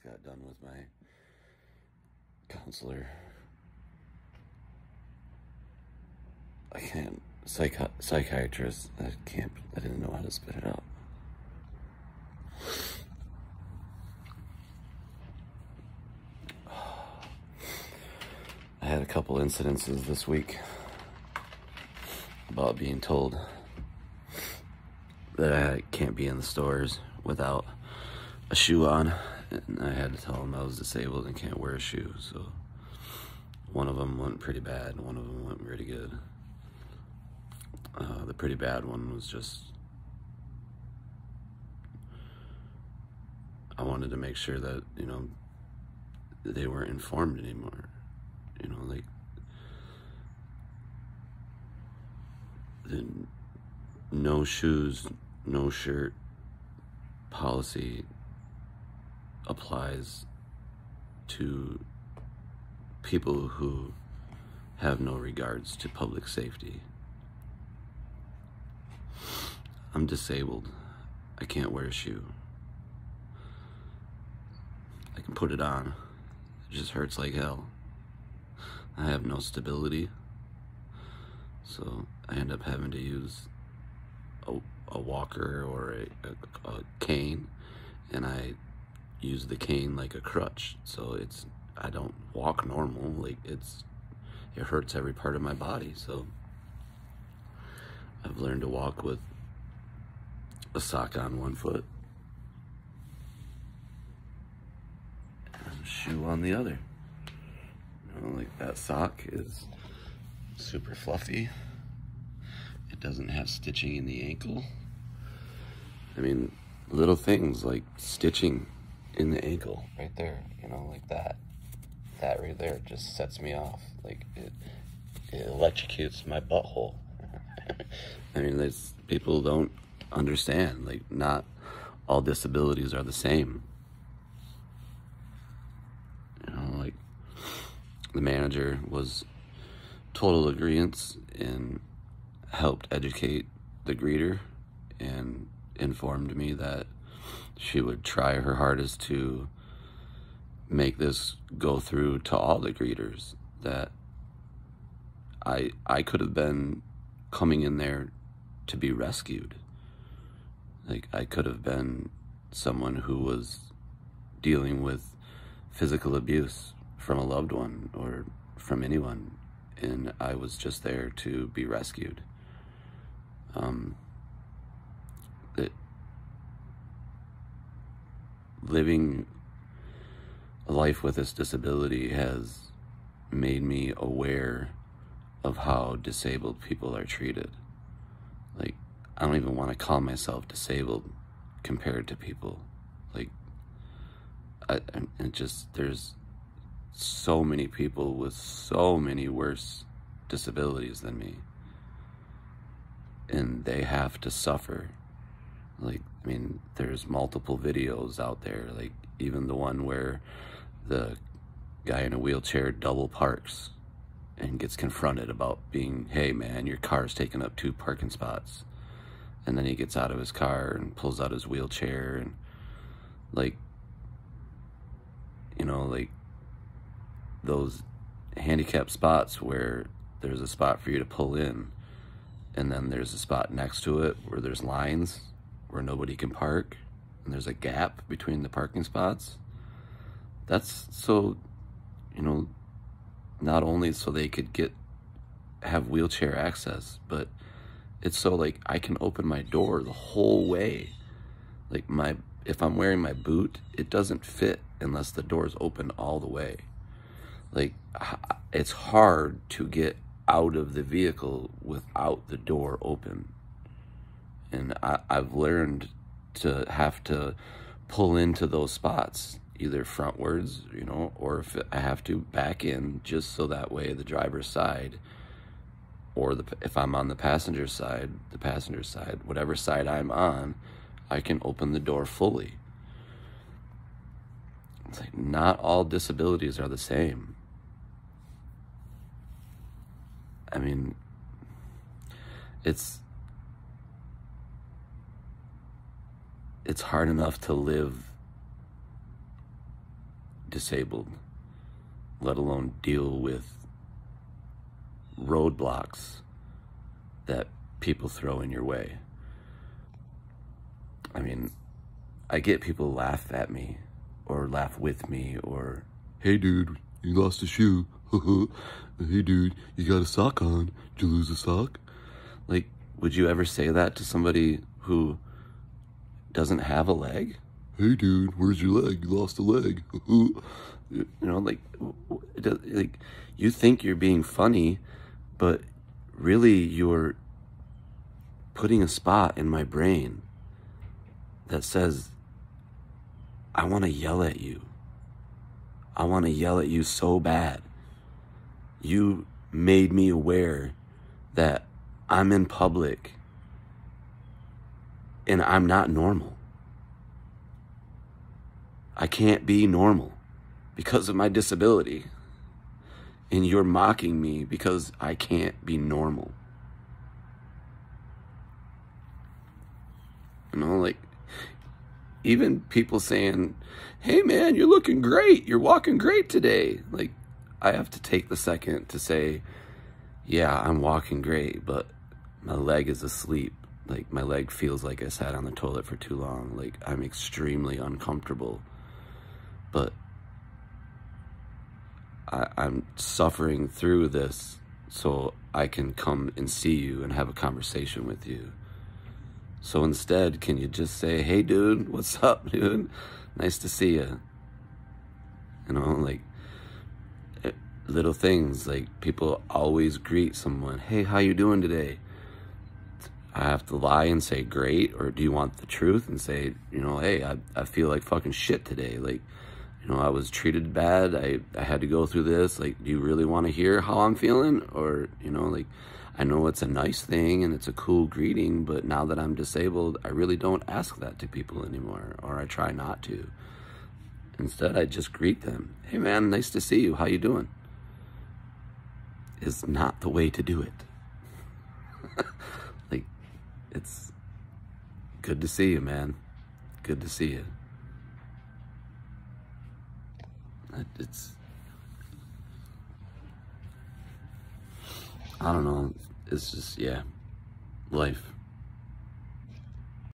just got done with my counselor. I can't, psychiatrist, I didn't know how to spit it out. I had a couple incidences this week about being told that I can't be in the stores without a shoe on, and I had to tell them I was disabled and can't wear a shoe. So one of them went pretty bad, and one of them went pretty good. The pretty bad one was just, I wanted to make sure that, you know, they weren't informed anymore. You know, like, the no shoes, no shirt policy applies to people who have no regards to public safety. I'm disabled. I can't wear a shoe. I can put it on. It just hurts like hell. I have no stability, so I end up having to use a walker or a cane, and I use the cane like a crutch. So I don't walk normal. Like, it hurts every part of my body. So I've learned to walk with a sock on one foot and a shoe on the other. You know, like, that sock is super fluffy. It doesn't have stitching in the ankle. I mean, little things like stitching in the ankle right there, you know, like that right there just sets me off. Like, it electrocutes my butthole. I mean, people don't understand, like, not all disabilities are the same. You know, like, the manager was total agreeance and helped educate the greeter and informed me that she would try her hardest to make this go through to all the greeters, that I could have been coming in there to be rescued. Like, I could have been someone who was dealing with physical abuse from a loved one or from anyone, and I was just there to be rescued. Living a life with this disability has made me aware of how disabled people are treated. Like, I don't even want to call myself disabled compared to people. Like, there's so many people with so many worse disabilities than me, and they have to suffer. Like, I mean, there's multiple videos out there, like even the one where the guy in a wheelchair double parks and gets confronted about being, hey man, your car's taking up 2 parking spots. And then he gets out of his car and pulls out his wheelchair, and, like, you know, like those handicapped spots where there's a spot for you to pull in, and then there's a spot next to it where there's lines where nobody can park, and there's a gap between the parking spots. That's so, you know, not only so they could have wheelchair access, but it's so, like, I can open my door the whole way. Like, if I'm wearing my boot, it doesn't fit unless the door's open all the way. Like, it's hard to get out of the vehicle without the door open. And I've learned to have to pull into those spots, either frontwards, you know, or if I have to back in, just so that way the driver's side, or if I'm on the passenger side, whatever side I'm on, I can open the door fully. It's like, not all disabilities are the same. I mean, it's hard enough to live disabled, let alone deal with roadblocks that people throw in your way. I mean, I get people laugh at me or laugh with me or, hey dude, you lost a shoe. Hey dude, you got a sock on. Did you lose a sock? Like, would you ever say that to somebody who doesn't have a leg? Hey dude, where's your leg? You lost a leg. You know, like you think you're being funny, but really you're putting a spot in my brain that says, I want to yell at you. I want to yell at you so bad. You made me aware that I'm in public and I'm not normal. I can't be normal because of my disability. And you're mocking me because I can't be normal. You know, like, even people saying, hey man, you're looking great. You're walking great today. Like, I have to take the second to say, yeah, I'm walking great, but my leg is asleep. Like, my leg feels like I sat on the toilet for too long. Like, I'm extremely uncomfortable. But I'm suffering through this so I can come and see you and have a conversation with you. So instead, can you just say, hey dude, what's up, dude? Nice to see you. You know, like, little things, like people always greet someone, hey, how you doing today? I have to lie and say great, or do you want the truth and say, you know, hey, I feel like fucking shit today. Like, you know, I was treated bad. I had to go through this. Like, do you really want to hear how I'm feeling? Or, you know, like, I know it's a nice thing and it's a cool greeting, but now that I'm disabled, I really don't ask that to people anymore, or I try not to. Instead, I just greet them. Hey man, nice to see you. How you doing? Is not the way to do it. Like, it's good to see you, man. Good to see you. It's, I don't know. It's just, yeah, life.